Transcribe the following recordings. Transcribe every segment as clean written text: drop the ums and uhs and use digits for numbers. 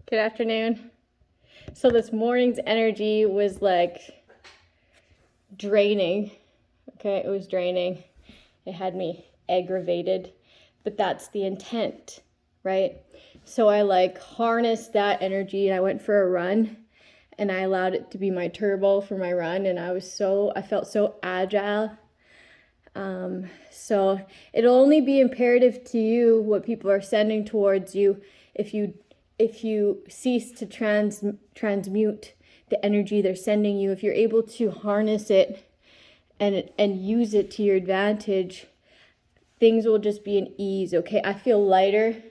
Good afternoon. So this morning's energy was like draining. Okay, it was draining. It had me aggravated, but that's the intent, right? So I like harnessed that energy and I went for a run and I allowed it to be my turbo for my run, and I felt so agile. So it'll only be imperative to you what people are sending towards you if you cease to transmute the energy they're sending you. If you're able to harness it and use it to your advantage, things will just be an ease. Okay, I feel lighter,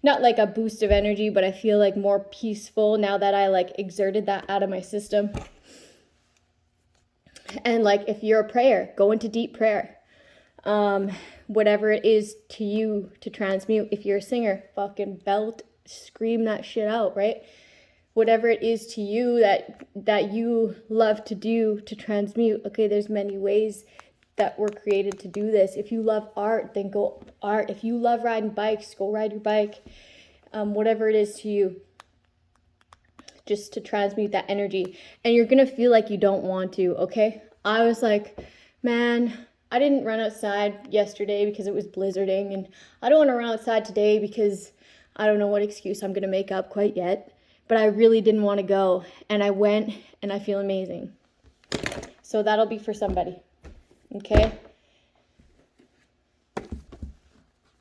not like a boost of energy, but I feel like more peaceful now that I like exerted that out of my system. And like, if you're a prayer, go into deep prayer. Whatever it is to you to transmute. If you're a singer, fucking belt, scream that shit out, right? Whatever it is to you that you love to do to transmute. Okay, there's many ways that we're created to do this. If you love art, then go art. If you love riding bikes, go ride your bike. Whatever it is to you, just to transmute that energy. And you're gonna feel like you don't want to, okay? I was like, man, I didn't run outside yesterday because it was blizzarding, and I don't want to run outside today because I don't know what excuse I'm gonna make up quite yet, but I really didn't want to go, and I went, and I feel amazing. So that'll be for somebody, okay?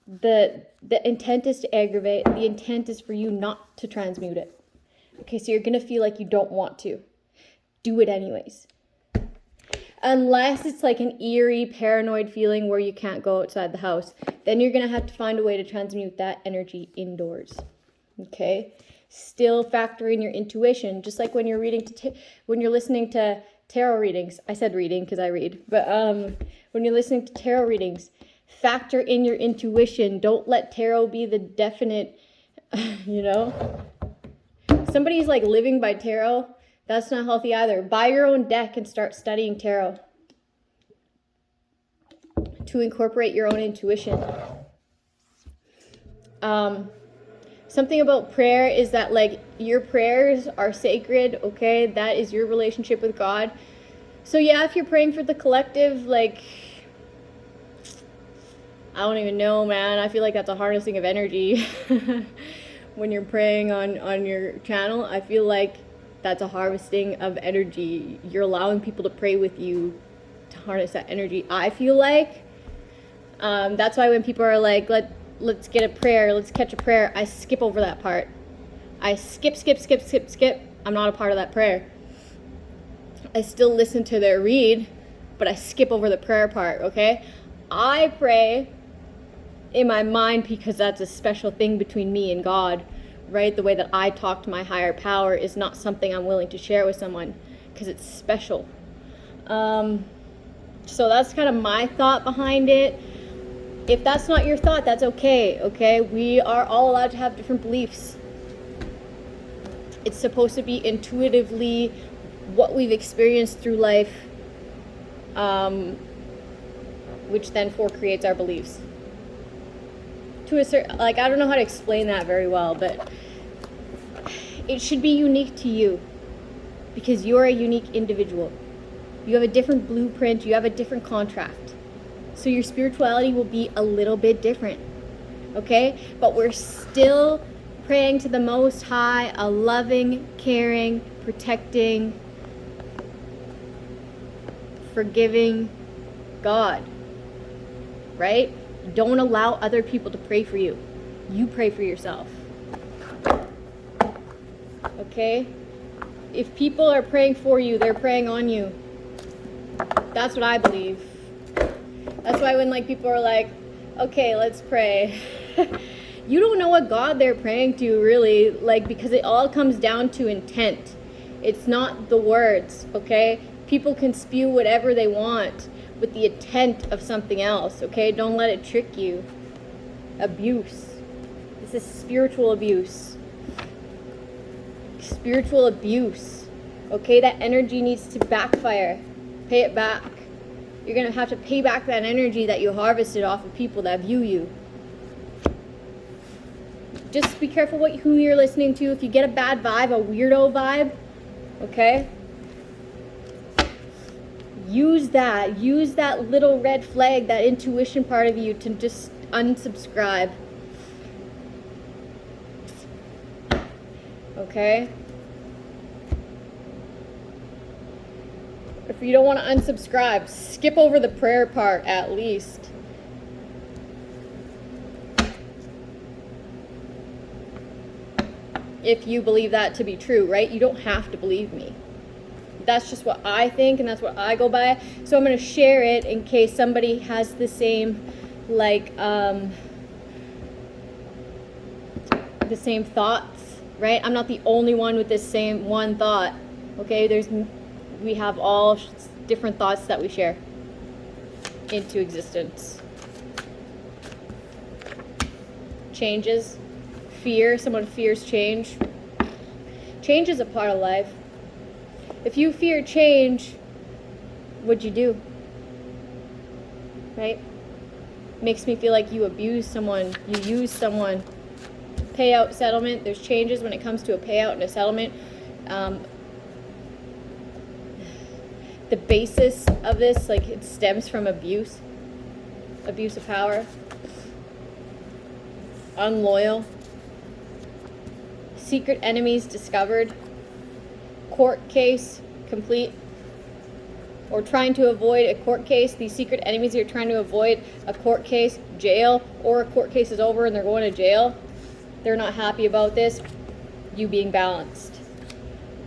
The intent is to aggravate. The intent is for you not to transmute it. Okay, so you're going to feel like you don't want to. Do it anyways. Unless it's like an eerie, paranoid feeling where you can't go outside the house. Then you're going to have to find a way to transmute that energy indoors. Okay? Still factor in your intuition. Just like when you're when you're listening to tarot readings. I said reading because I read. But when you're listening to tarot readings, factor in your intuition. Don't let tarot be the definite, Somebody's like living by tarot. That's not healthy either. Buy your own deck and start studying tarot to incorporate your own intuition. Something about prayer is that like your prayers are sacred, okay? That is your relationship with God. So yeah, if you're praying for the collective, like, I don't even know, man. I feel like that's a harnessing of energy. When you're praying on your channel, I feel like that's a harvesting of energy. You're allowing people to pray with you to harness that energy. I feel like that's why when people are like, let's get a prayer, let's catch a prayer, I skip over that part. I skip. I'm not a part of that prayer. I still listen to their read, but I skip over the prayer part, okay? I pray in my mind because that's a special thing between me and God, right? The way that I talk to my higher power is not something I'm willing to share with someone because it's special. So that's kind of my thought behind it. If that's not your thought, that's okay? We are all allowed to have different beliefs. It's supposed to be intuitively what we've experienced through life, which then creates our beliefs. To a certain, like, I don't know how to explain that very well, but it should be unique to you because you're a unique individual. You have a different blueprint, you have a different contract. So your spirituality will be a little bit different, okay? But we're still praying to the Most High, a loving, caring, protecting, forgiving God, right? Don't allow other people to pray for you. You pray for yourself. Okay? If people are praying for you, they're praying on you. That's what I believe. That's why when like people are like, okay, let's pray. You don't know what God they're praying to really, like, because it all comes down to intent. It's not the words, okay? People can spew whatever they want with the intent of something else, okay? Don't let it trick you. Abuse. This is spiritual abuse. Spiritual abuse, okay? That energy needs to backfire. Pay it back. You're going to have to pay back that energy that you harvested off of people that view you. just be careful who you're listening to. If you get a bad vibe, a weirdo vibe, okay? Use that little red flag, that intuition part of you, to just unsubscribe. Okay? If you don't want to unsubscribe, skip over the prayer part at least. If you believe that to be true, right? You don't have to believe me. That's just what I think, and that's what I go by. So I'm going to share it in case somebody has the same, like, the same thoughts, right? I'm not the only one with this same one thought, okay? We have all different thoughts that we share into existence. Changes, fear, someone fears change. Change is a part of life. If you fear change, what'd you do? Right? Makes me feel like you abuse someone, you use someone. Payout, settlement, there's changes when it comes to a payout and a settlement. The basis of this, like, it stems from abuse of power, unloyal, secret enemies discovered, court case complete, or trying to avoid a court case. These secret enemies are trying to avoid a court case, jail, or a court case is over and they're going to jail. They're not happy about this. You being balanced.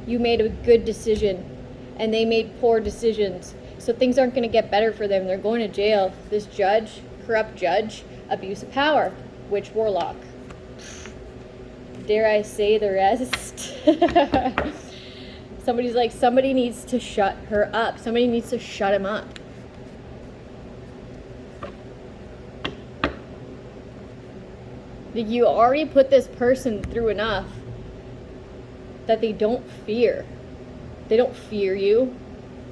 You made a good decision and they made poor decisions. So things aren't going to get better for them. They're going to jail. This judge, corrupt judge, abuse of power, witch, warlock. Dare I say the rest? Somebody's like, somebody needs to shut her up. Somebody needs to shut him up. You already put this person through enough that they don't fear. They don't fear you.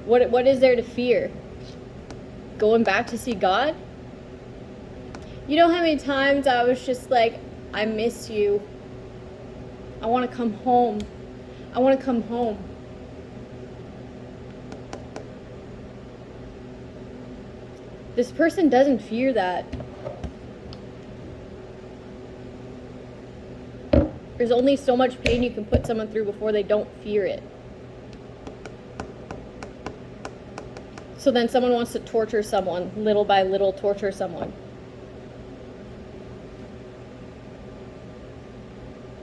What is there to fear? Going back to see God? You know how many times I was just like, I miss you. I want to come home. I want to come home. This person doesn't fear that. There's only so much pain you can put someone through before they don't fear it. So then someone wants to torture someone, little by little torture someone.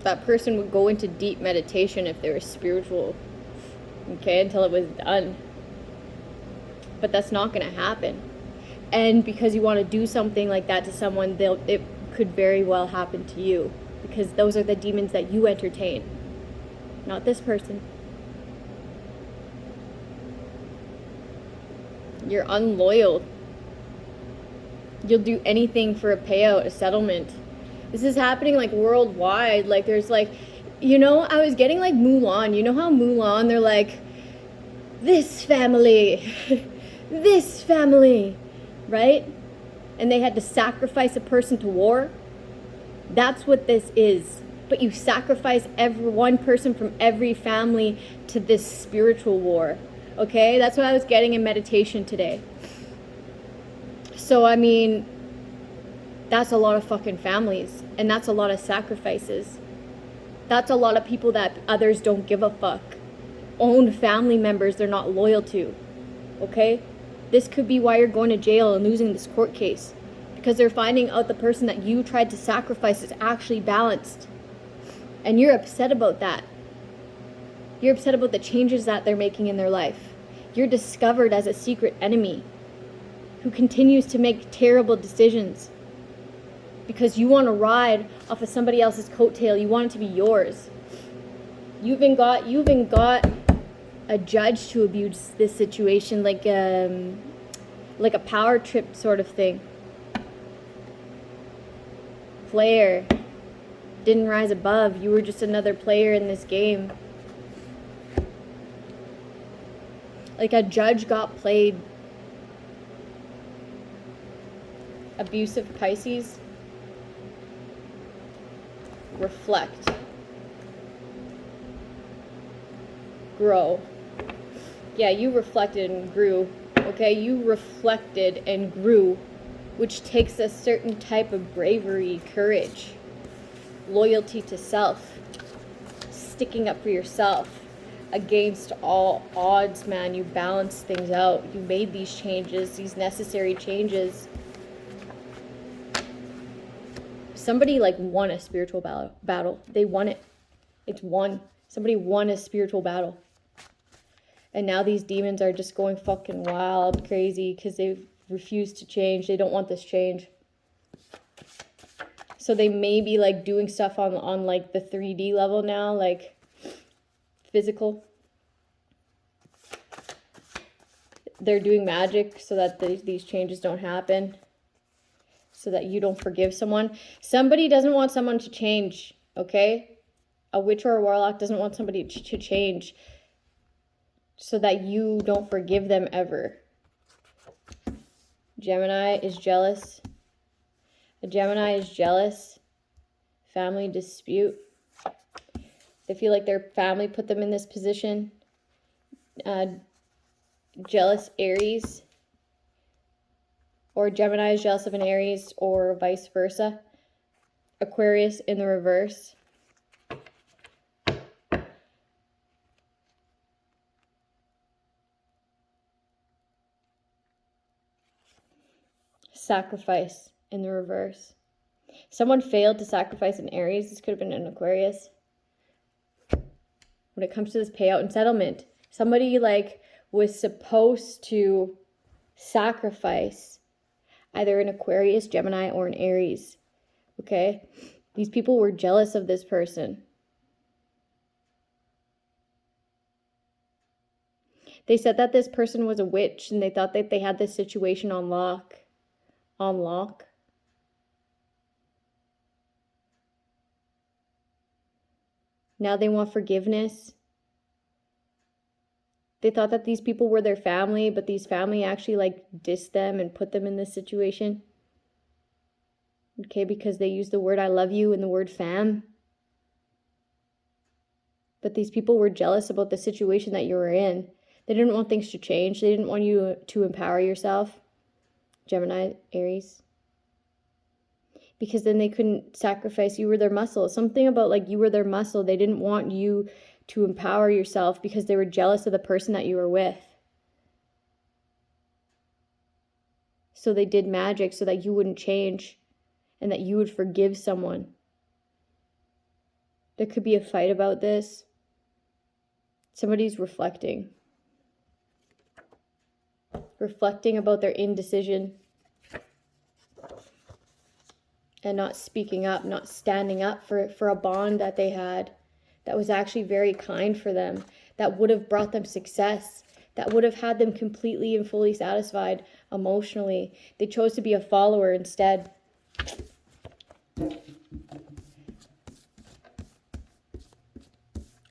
That person would go into deep meditation if they were spiritual, okay, until it was done. But that's not going to happen. And because you want to do something like that to someone, it could very well happen to you. Because those are the demons that you entertain, not this person. You're unloyal. You'll do anything for a payout, a settlement. This is happening like worldwide. Like there's like, you know, I was getting like Mulan. You know how Mulan, they're like, this family, this family, right? And they had to sacrifice a person to war. That's what this is. But you sacrifice one person from every family to this spiritual war. Okay? That's what I was getting in meditation today. So, I mean, that's a lot of fucking families. And that's a lot of sacrifices. That's a lot of people that others don't give a fuck. Own family members they're not loyal to. Okay? This could be why you're going to jail and losing this court case. Because they're finding out the person that you tried to sacrifice is actually balanced. And you're upset about that. You're upset about the changes that they're making in their life. You're discovered as a secret enemy who continues to make terrible decisions. Because you want to ride off of somebody else's coattail. You want it to be yours. You even got a judge to abuse this situation like a power trip sort of thing. Player didn't rise above. You were just another player in this game. Like a judge got played. Abusive Pisces. reflect, grow. Yeah, you reflected and grew. Okay, you reflected and grew, which takes a certain type of bravery, courage, loyalty to self, sticking up for yourself against all odds, man. You balanced things out. You made these changes, these necessary changes. Somebody like won a spiritual battle. They won it. It's won. Somebody won a spiritual battle. And now these demons are just going fucking wild, crazy, because they refuse to change. They don't want this change. So they may be like doing stuff on like the 3D level now, like physical. They're doing magic so that these changes don't happen. So that you don't forgive someone. Somebody doesn't want someone to change, okay? A witch or a warlock doesn't want somebody to change so that you don't forgive them ever. Gemini is jealous. A Gemini is jealous. Family dispute. They feel like their family put them in this position. Jealous Aries. Or Gemini is jealous of an Aries, or vice versa. Aquarius in the reverse. Sacrifice in the reverse. Someone failed to sacrifice an Aries. This could have been an Aquarius. When it comes to this payout and settlement, somebody like was supposed to sacrifice either an Aquarius, Gemini, or an Aries. Okay? These people were jealous of this person. They said that this person was a witch and they thought that they had this situation on lock. On lock. Now they want forgiveness. They thought that these people were their family, but these family actually like dissed them and put them in this situation. Okay, because they used the word I love you and the word fam. But these people were jealous about the situation that you were in. They didn't want things to change. They didn't want you to empower yourself. Gemini, Aries. Because then they couldn't sacrifice. You were their muscle. Something about like you were their muscle. They didn't want you to empower yourself because they were jealous of the person that you were with. So they did magic so that you wouldn't change and that you would forgive someone. There could be a fight about this. Somebody's reflecting. Reflecting about their indecision. And not speaking up, not standing up for a bond that they had. That was actually very kind for them, that would have brought them success, that would have had them completely and fully satisfied emotionally. They chose to be a follower instead.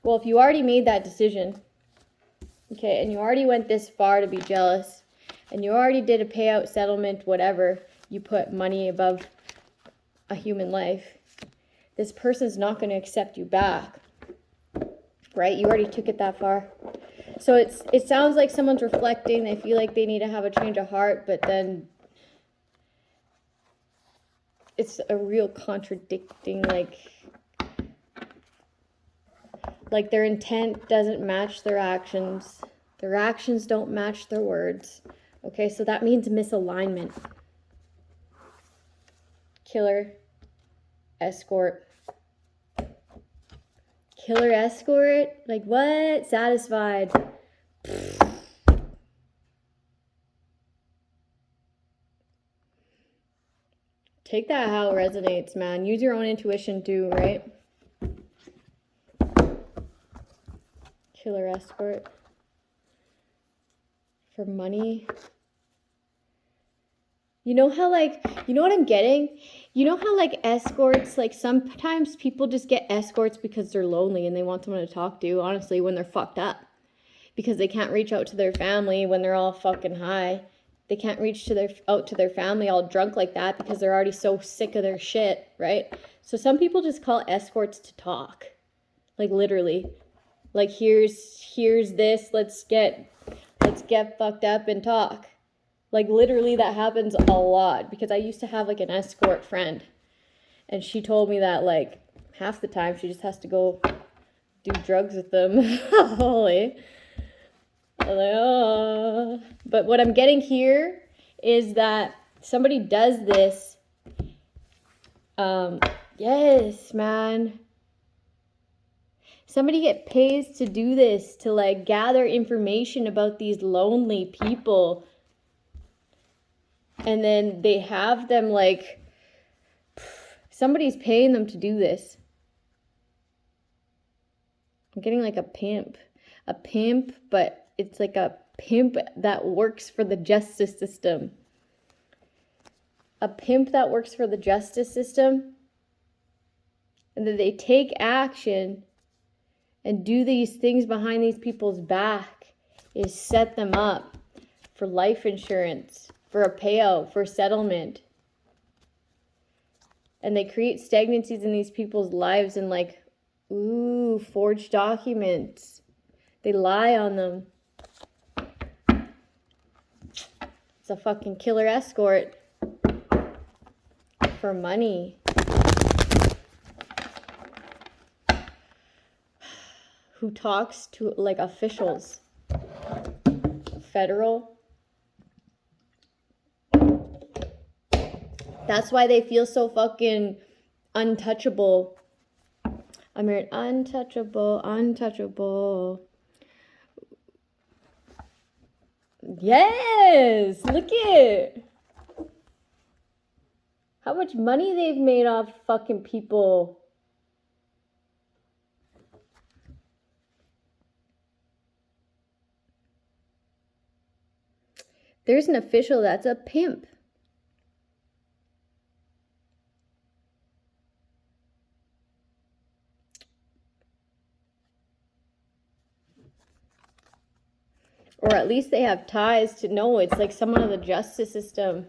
Well, if you already made that decision, okay, and you already went this far to be jealous, and you already did a payout, settlement, whatever, you put money above a human life, this person's not going to accept you back. Right? You already took it that far. So it sounds like someone's reflecting. They feel like they need to have a change of heart, but then it's a real contradicting, like their intent doesn't match their actions. Their actions don't match their words. Okay, so that means misalignment. Killer, escort. Killer escort? Like what? Satisfied. Take that how it resonates, man. Use your own intuition too, right? Killer escort. For money. You know how you know what I'm getting? You know how escorts, sometimes people just get escorts because they're lonely and they want someone to talk to, honestly, when they're fucked up. Because they can't reach out to their family when they're all fucking high. They can't reach out to their family all drunk like that because they're already so sick of their shit, right? So some people just call escorts to talk. Like literally. Like here's this, let's get fucked up and talk. Like literally that happens a lot because I used to have like an escort friend and she told me that like half the time she just has to go do drugs with them. Holy. I'm like, oh. But what I'm getting here is that somebody does this. Yes, man. Somebody get pays to do this, to like gather information about these lonely people. And then they have them like, somebody's paying them to do this. I'm getting like a pimp, but it's like a pimp that works for the justice system. A pimp that works for the justice system. And then they take action and do these things behind these people's back is set them up for life insurance, for a payout, for settlement. And they create stagnancies in these people's lives and like, ooh, forged documents. They lie on them. It's a fucking killer escort for money. Who talks to like officials, federal. That's why they feel so fucking untouchable. I'm here, untouchable. Yes, look it. How much money they've made off fucking people. There's an official that's a pimp. Or at least they have ties to know it's like someone of the justice system.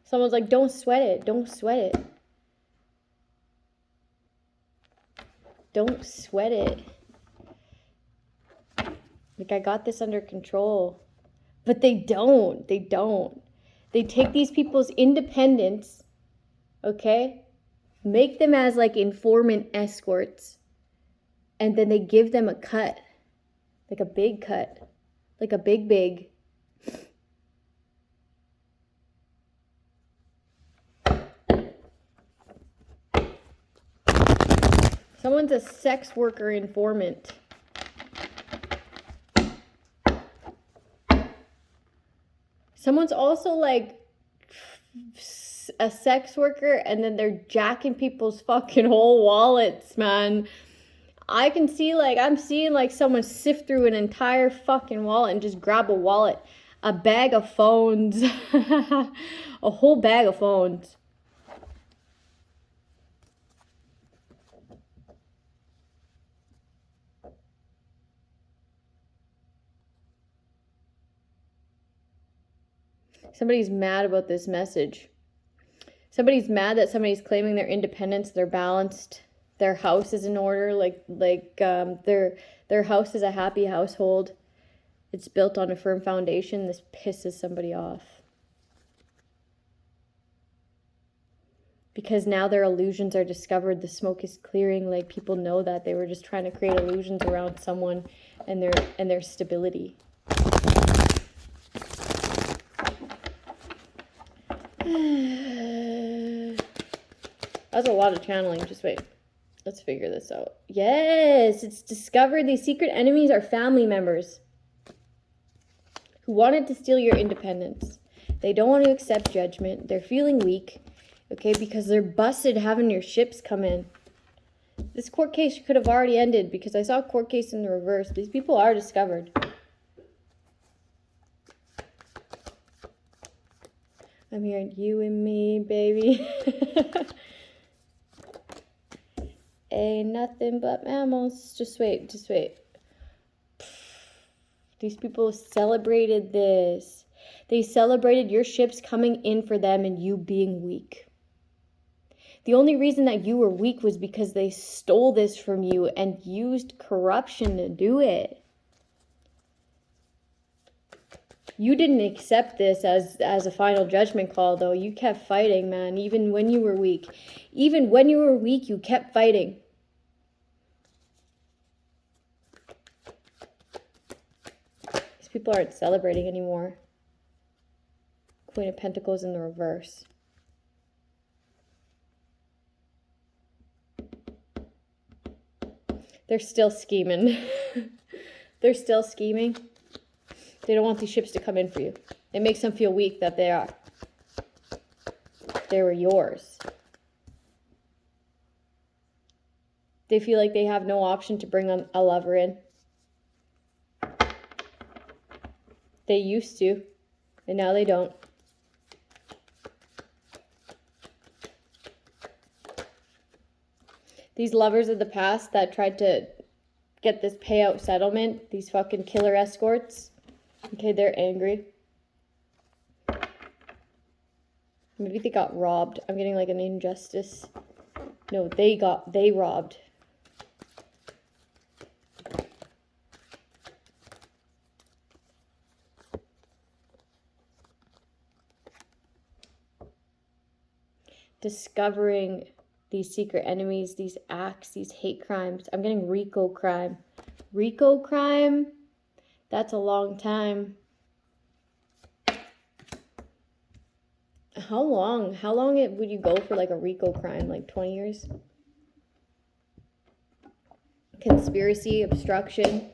Someone's like, don't sweat it. Don't sweat it. Don't sweat it. Like, I got this under control. But they don't. They don't. They take these people's independence, okay? Make them as like informant escorts. And then they give them a cut. Like a big cut. Like a big. Someone's a sex worker informant. Someone's also like a sex worker and then they're jacking people's fucking whole wallets, man. I can see like, I'm seeing like someone sift through an entire fucking wallet and just grab a wallet. A bag of phones. A whole bag of phones. Somebody's mad about this message. Somebody's mad that somebody's claiming their independence, they're balanced, their house is in order, their house is a happy household. It's built on a firm foundation. This pisses somebody off. Because now their illusions are discovered, the smoke is clearing, like people know that they were just trying to create illusions around someone and their stability. That's a lot of channeling. Just wait. Let's figure this out. Yes, it's discovered these secret enemies are family members who wanted to steal your independence. They don't want to accept judgment. They're feeling weak, okay, because they're busted having your ships come in. This court case could have already ended because I saw a court case in the reverse. These people are discovered. I'm hearing you and me, baby. Ain't nothing but mammals. Just wait, just wait. These people celebrated this. They celebrated your ships coming in for them and you being weak. The only reason that you were weak was because they stole this from you and used corruption to do it. You didn't accept this as a final judgment call, though. You kept fighting, man, even when you were weak. Even when you were weak, you kept fighting. These people aren't celebrating anymore. Queen of Pentacles in the reverse. They're still scheming. They're still scheming. They don't want these ships to come in for you. It makes them feel weak that they are. They were yours. They feel like they have no option to bring a lover in. They used to, and now they don't. These lovers of the past that tried to get this payout settlement, these fucking killer escorts, okay, they're angry. Maybe they got robbed. I'm getting like an injustice. No, they robbed. Discovering these secret enemies, these acts, these hate crimes. I'm getting RICO crime. RICO crime? That's a long time. How long? How long would you go for like a RICO crime? Like 20 years? Conspiracy, obstruction,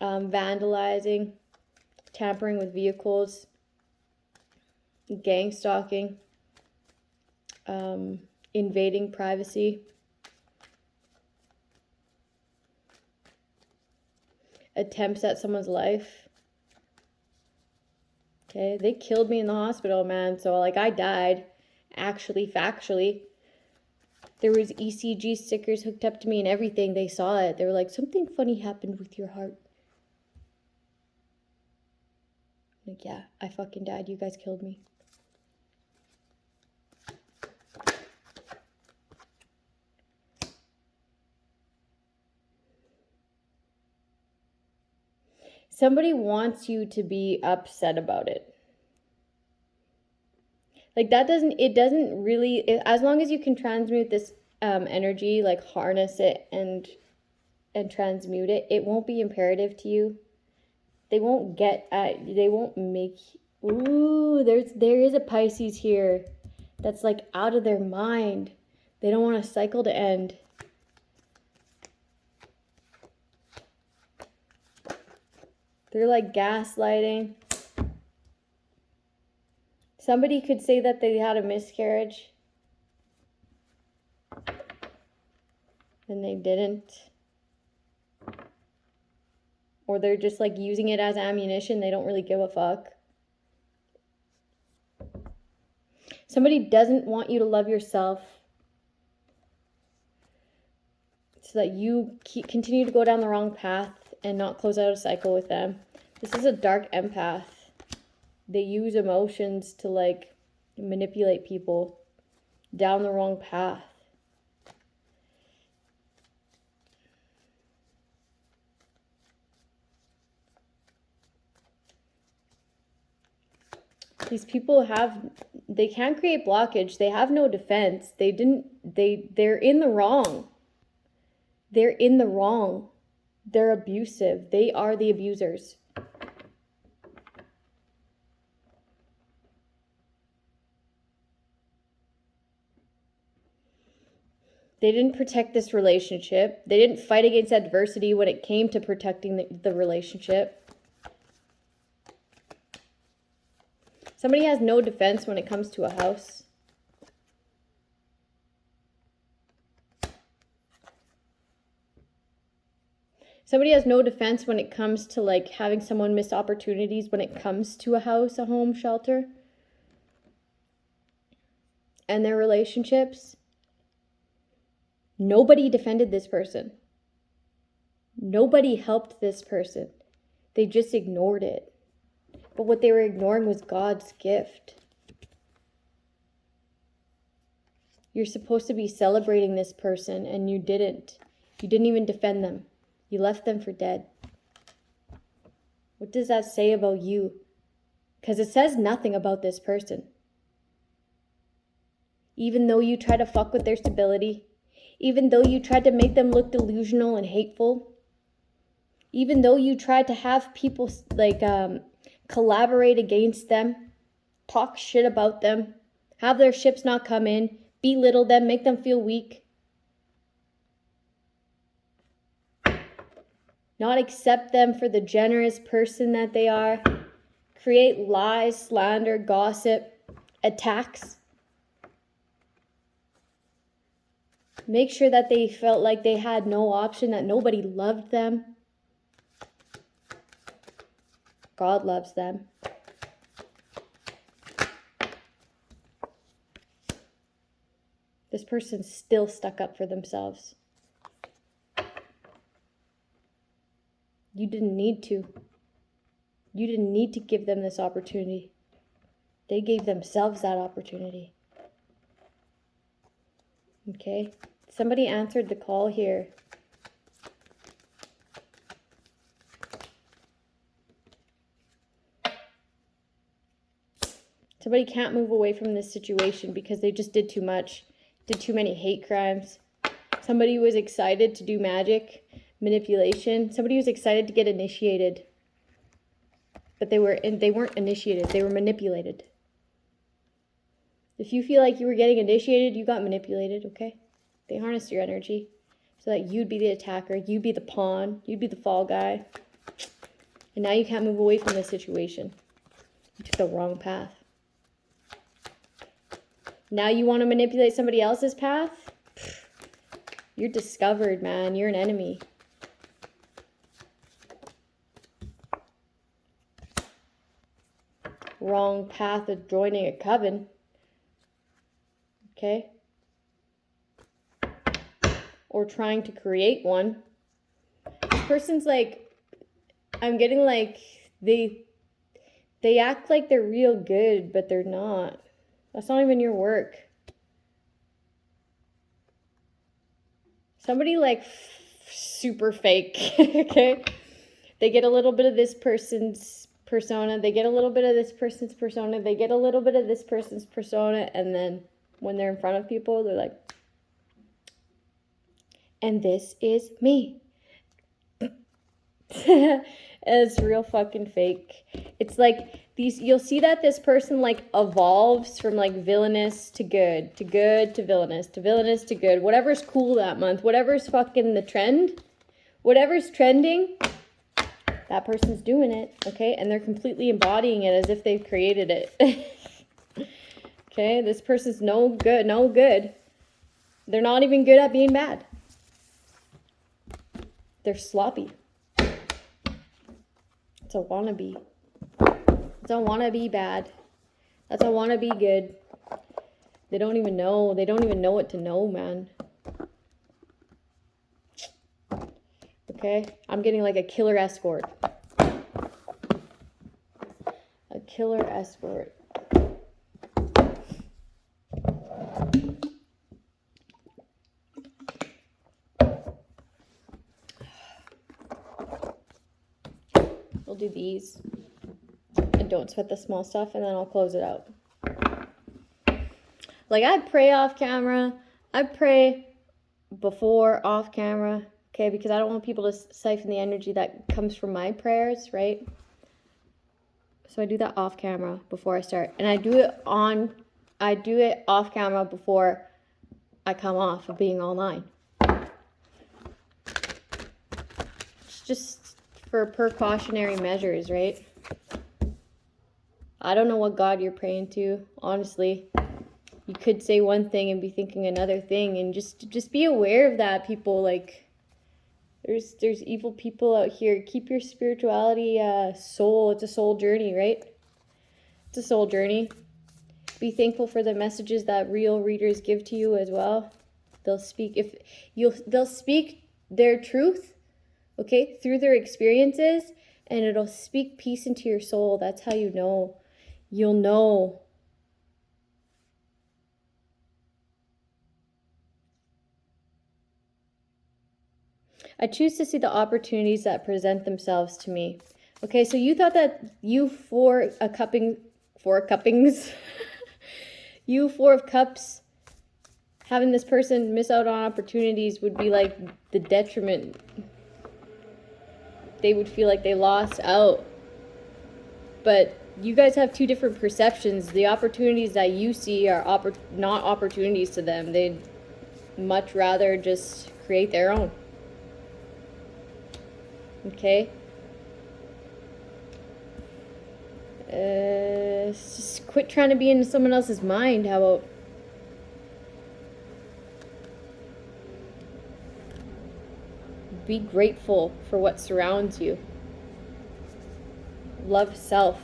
vandalizing, tampering with vehicles, gang stalking, invading privacy, attempts at someone's life. Okay, they killed me in the hospital, man. So like I died, actually, factually. There was ECG stickers hooked up to me and everything. They saw it. They were like, something funny happened with your heart. Like, yeah, I fucking died. You guys killed me. Somebody wants you to be upset about it. Like it doesn't really, as long as you can transmute this energy, like harness it and transmute it, it won't be imperative to you. They won't make, ooh, there is a Pisces here that's like out of their mind. They don't want a cycle to end. They're like gaslighting. Somebody could say that they had a miscarriage and they didn't. Or they're just like using it as ammunition. They don't really give a fuck. Somebody doesn't want you to love yourself so that you continue to go down the wrong path and not close out a cycle with them. This is a dark empath. They use emotions to like manipulate people down the wrong path. These people they can't create blockage. They have no defense. They're in the wrong. They're in the wrong. They're abusive. They are the abusers. They didn't protect this relationship. They didn't fight against adversity when it came to protecting the relationship. Somebody has no defense when it comes to a house. Somebody has no defense when it comes to like having someone miss opportunities when it comes to a house, a home, shelter. And their relationships. Nobody defended this person. Nobody helped this person. They just ignored it. But what they were ignoring was God's gift. You're supposed to be celebrating this person, and you didn't. You didn't even defend them. You left them for dead. What does that say about you? Because it says nothing about this person. Even though you try to fuck with their stability, even though you tried to make them look delusional and hateful, even though you tried to have people collaborate against them, talk shit about them, have their ships not come in, belittle them, make them feel weak, not accept them for the generous person that they are, create lies, slander, gossip, attacks. Make sure that they felt like they had no option, that nobody loved them. God loves them. This person's still stuck up for themselves. You didn't need to. You didn't need to give them this opportunity. They gave themselves that opportunity. Okay? Somebody answered the call here. Somebody can't move away from this situation because they just did too much. Did too many hate crimes. Somebody was excited to do magic, manipulation. Somebody was excited to get initiated. But they weren't initiated. They were manipulated. If you feel like you were getting initiated, you got manipulated, okay? They harnessed your energy so that you'd be the attacker, you'd be the pawn, you'd be the fall guy. And now you can't move away from this situation. You took the wrong path. Now you want to manipulate somebody else's path? You're discovered, man. You're an enemy. Wrong path of joining a coven. Okay? Or trying to create one. This person's like, I'm getting like, they act like they're real good, but they're not. That's not even your work. Somebody like super fake, okay? They get a little bit of this person's persona. They get a little bit of this person's persona. They get a little bit of this person's persona. And then when they're in front of people, they're like, and this is me. It's real fucking fake. It's like these, you'll see that this person like evolves from like villainous to good to villainous to villainous to good. Whatever's cool that month, whatever's fucking the trend, whatever's trending, that person's doing it, okay? And they're completely embodying it as if they've created it. Okay, this person's no good. They're not even good at being bad. They're sloppy. It's a wannabe. It's a wannabe bad. That's a wannabe good. They don't even know. They don't even know what to know, man. Okay? I'm getting like a killer escort. A killer escort. We'll do these. And don't sweat the small stuff, and then I'll close it out. Like, I pray off camera. I pray before off camera, okay? Because I don't want people to siphon the energy that comes from my prayers, right? So I do that off camera before I start. And I do it off camera before I come off of being online. It's just for precautionary measures, right? I don't know what God you're praying to, honestly. You could say one thing and be thinking another thing, and just be aware of that, people. Like, there's evil people out here. Keep your spirituality soul. It's a soul journey, right? It's a soul journey. Be thankful for the messages that real readers give to you as well. They'll speak they'll speak their truth, okay, through their experiences, and it'll speak peace into your soul. That's how you know. You'll know. I choose to see the opportunities that present themselves to me. Okay, so you thought that you four of cups, having this person miss out on opportunities would be like the detriment. They would feel like they lost out. But you guys have two different perceptions. The opportunities that you see are not opportunities to them. They'd much rather just create their own. Okay? Just quit trying to be in someone else's mind. How about? Be grateful for what surrounds you. Love self.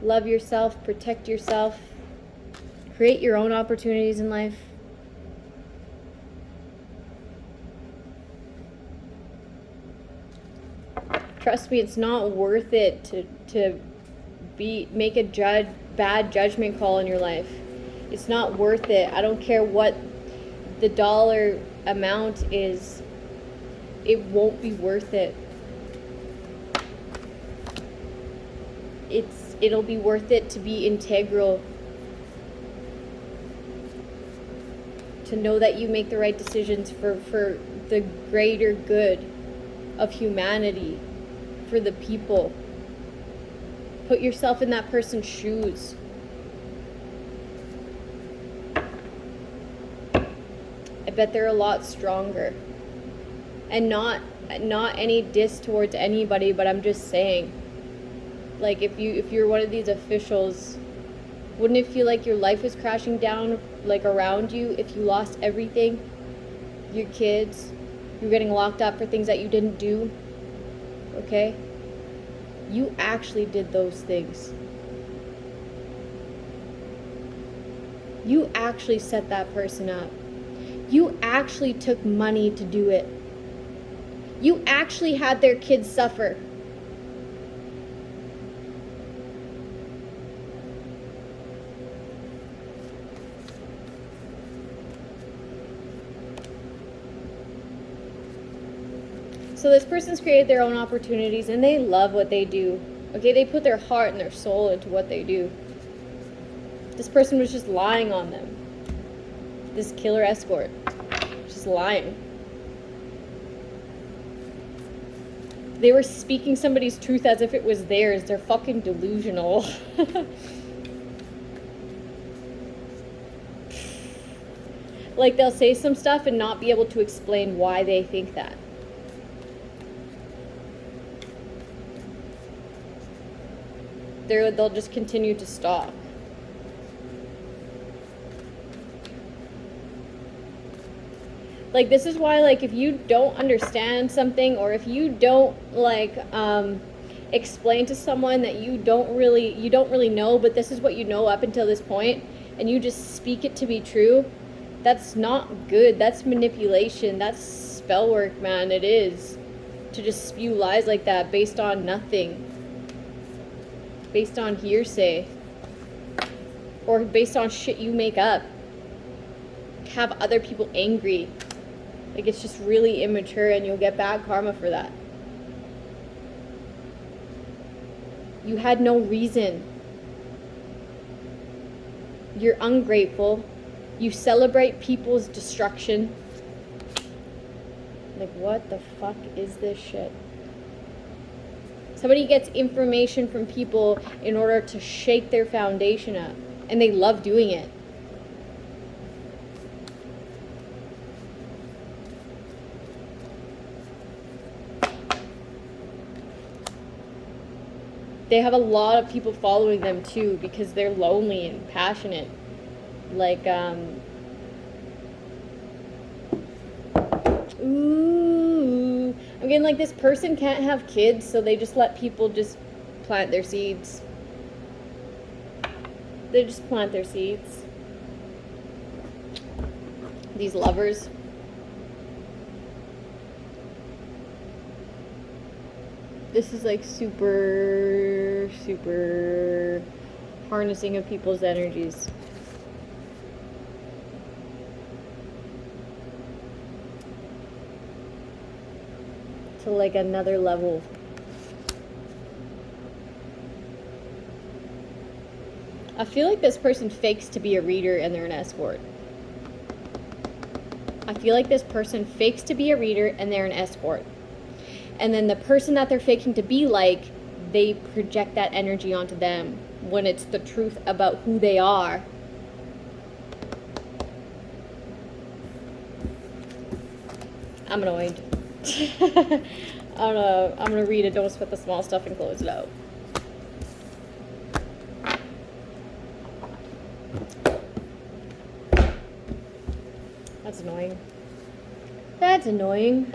Love yourself, protect yourself. Create your own opportunities in life. Trust me, it's not worth it to make a bad judgment call in your life. It's not worth it. I don't care what the dollar amount is. It won't be worth it. It'll be worth it to be integral. To know that you make the right decisions for the greater good of humanity. For the people. Put yourself in that person's shoes. I bet they're a lot stronger. And not any diss towards anybody, but I'm just saying, like, if you're one of these officials, wouldn't it feel like your life was crashing down, like, around you if you lost everything? Your kids, you're getting locked up for things that you didn't do. Okay? You actually did those things. You actually set that person up. You actually took money to do it. You actually had their kids suffer. So this person's created their own opportunities and they love what they do. Okay, they put their heart and their soul into what they do. This person was just lying on them. This killer escort. Just lying. They were speaking somebody's truth as if it was theirs. They're fucking delusional. Like, they'll say some stuff and not be able to explain why they think that. They'll just continue to stalk. Like, this is why, like, if you don't understand something, or if you don't, like, explain to someone that you don't really know, but this is what you know up until this point, and you just speak it to be true, that's not good. That's manipulation. That's spell work, man. It is. To just spew lies like that based on nothing. Based on hearsay. Or based on shit you make up. Have other people angry. Like, it's just really immature, and you'll get bad karma for that. You had no reason. You're ungrateful. You celebrate people's destruction. Like, what the fuck is this shit? Somebody gets information from people in order to shake their foundation up, and they love doing it. They have a lot of people following them too, because they're lonely and passionate. Like, ooh, I'm getting like this person can't have kids, so they just let people just plant their seeds. They just plant their seeds. these lovers. This is like super, super harnessing of people's energies. To like another level. I feel like this person fakes to be a reader and they're an escort. I feel like this person fakes to be a reader and they're an escort. And then the person that they're faking to be like, they project that energy onto them when it's the truth about who they are. I'm annoyed. I'm gonna read it, don't sweat the small stuff, and close it out. That's annoying. That's annoying.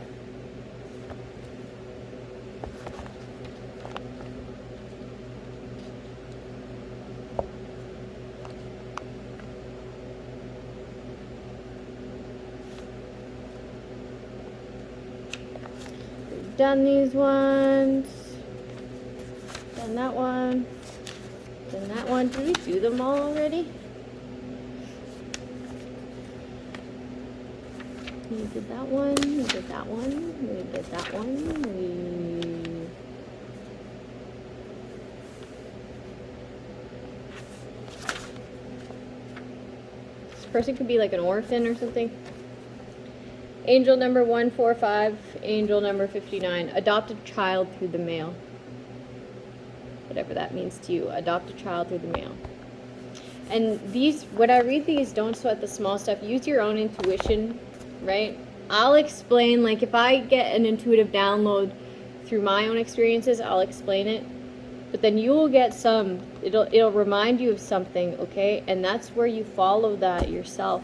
We've done these ones. Done that one. Done that one. Did we do them all already? We did that one, we did that one, we did that one, This person could be like an orphan or something. Angel number 145, angel number 59. Adopt a child through the mail. Whatever that means to you. Adopt a child through the mail. And these, when I read these, don't sweat the small stuff. Use your own intuition. Right? I'll explain, like if I get an intuitive download through my own experiences, I'll explain it. But then you will get it'll remind you of something, okay? And that's where you follow that yourself.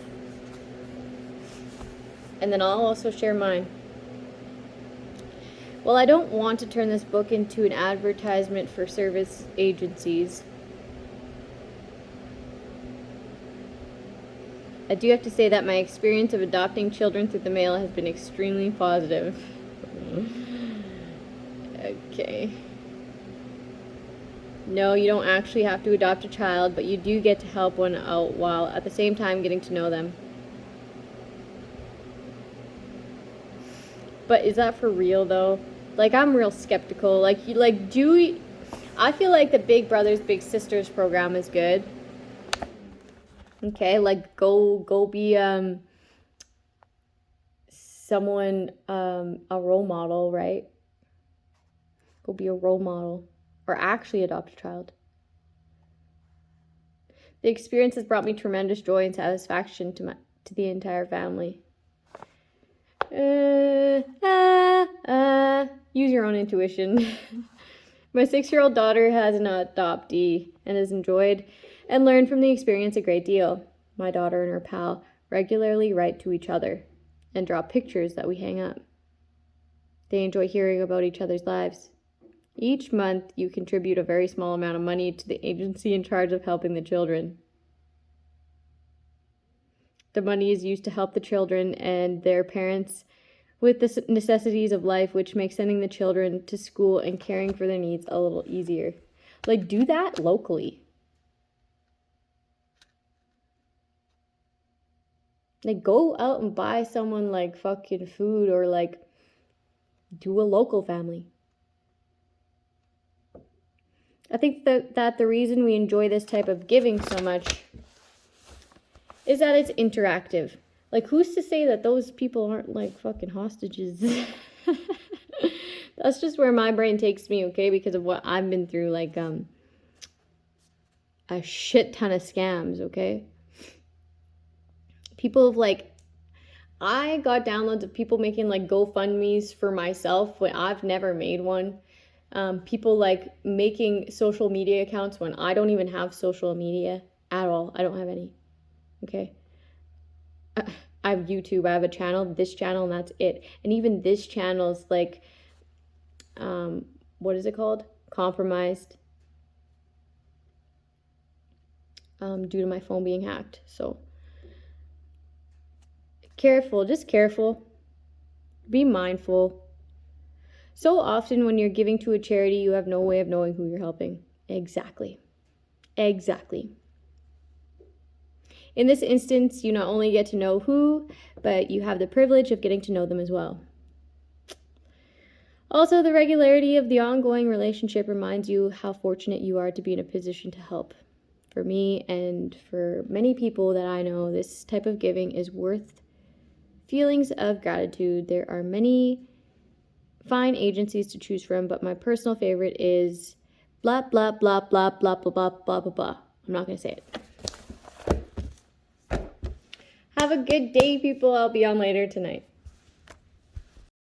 And then I'll also share mine. Well, I don't want to turn this book into an advertisement for service agencies. I do have to say that my experience of adopting children through the mail has been extremely positive. Okay. No, you don't actually have to adopt a child, but you do get to help one out while at the same time getting to know them. But is that for real though? Like, I'm real skeptical. I feel like the Big Brothers Big Sisters program is good. Okay, like go be someone, a role model, right? Go be a role model, or actually adopt a child. The experience has brought me tremendous joy and satisfaction to the entire family. Use your own intuition. My 6-year-old daughter has an adoptee and has enjoyed and learned from the experience a great deal. My daughter and her pal regularly write to each other and draw pictures that we hang up. They enjoy hearing about each other's lives. Each month, you contribute a very small amount of money to the agency in charge of helping the children. The money is used to help the children and their parents with the necessities of life, which makes sending the children to school and caring for their needs a little easier. Like, do that locally. Like, go out and buy someone, like, fucking food, or, like, do a local family. I think that the reason we enjoy this type of giving so much is that it's interactive. Like, who's to say that those people aren't, like, fucking hostages? That's just where my brain takes me, okay? Because of what I've been through, like, a shit ton of scams, okay? People have, like, I got downloads of people making, like, GoFundMes for myself when I've never made one. People, like, making social media accounts when I don't even have social media at all. I don't have any, okay? I have YouTube, I have a channel, this channel, and that's it. And even this channel's, like, what is it called? Compromised. Due to my phone being hacked. So Careful, just careful. Be mindful. So often when you're giving to a charity, you have no way of knowing who you're helping. Exactly. Exactly. In this instance, you not only get to know who, but you have the privilege of getting to know them as well. Also, the regularity of the ongoing relationship reminds you how fortunate you are to be in a position to help. For me and for many people that I know, this type of giving is worth feelings of gratitude. There are many fine agencies to choose from, but my personal favorite is blah, blah, blah, blah, blah, blah, blah, blah, blah, blah. I'm not going to say it. Have a good day, people. I'll be on later tonight.